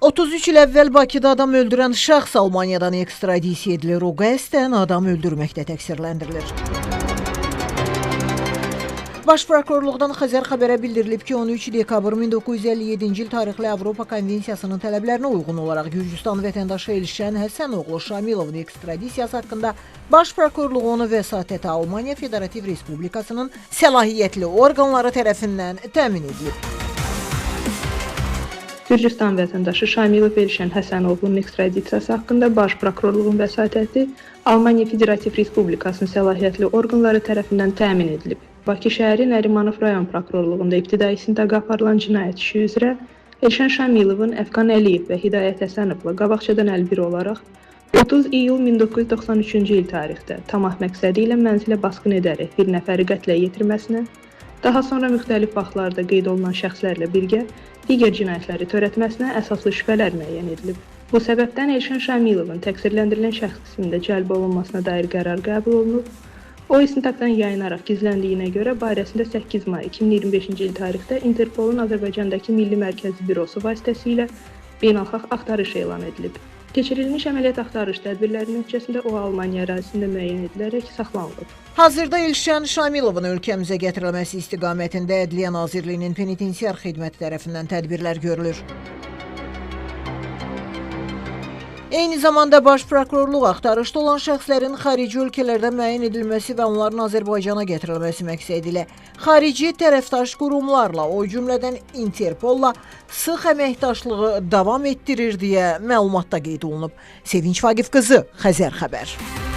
33 il əvvəl Bakıda adam öldürən şəxs Almaniyadan ekstradisiya edilir. O qəsdən adam öldürməkdə təqsirləndirilir. Baş prokurorluqdan Xəzər xəbərə bildirilib ki, 13 dekabr 1957-ci il tarixli Avropa Konvensiyasının tələblərinə uyğun olaraq Gürcüstan vətəndaşı Elşən Həsənoğlu Şamilovun ekstradisiyası haqqında Baş prokurorluğunu vəsatəti Almaniya Federativ Respublikasının səlahiyyətli orqanları tərəfindən təmin edilib. Gürcüstan vətəndaşı Şamilov Elşən Həsənoğlunun ekstradisiyası haqqında Baş prokurorluğun vəsatəti Almaniya Federativ Respublikasının səlahiyyətli orqanları tərəfindən təmin edilib. Bakı şəhəri Nərimanov rayon prokurorluğunda ibtidai istintaq aparılan cinayət işi üzrə Elşən Şamilovun Əfqan Əliyev və Hidayət Həsənovla qabaqcadan əlbir olaraq 30 iyul 1993-cü il tarixdə tamah məqsədi ilə mənzilə basqın edərək bir nəfəri qətlə yetirməsinə, daha sonra müxtəlif vaxtlarda qeyd olunan şəxslərlə birgə digər cinayətləri törətməsinə əsaslı şübhələr müəyyən edilib. Bu səbəbdən Elşən Şamilovun təqsirləndirilən şəxs qismində cəlb olunmasına dair qərar qəbul olunub. O istintaqdan yayınaraq gizləndiyinə görə barəsində 8 may 2025-ci il tarixdə Interpolun Azərbaycandakı Milli Mərkəzi Bürosu vasitəsilə beynəlxalq axtarış elan edilib. Keçirilmiş əməliyyat axtarış tədbirləri nəticəsində o Almaniya ərazisində müəyyən edilərək saxlanılıb. Hazırda Elşən Şamilovun ölkəmizə gətirilməsi istiqamətində Ədliyyə Nazirliyinin penitensiar xidməti tərəfindən tədbirlər görülür. Eyni zamanda Baş prokurorluq axtarışda olan şəxslərin xarici ölkələrdə müəyyən edilməsi və onların Azərbaycana gətirilməsi məqsədi ilə xarici tərəfdaş qurumlarla, o cümlədən Interpolla sıx əməkdaşlığı davam etdirir deyə məlumatda qeyd olunub. Sevinç Vaqif qızı, Xəzər xəbər.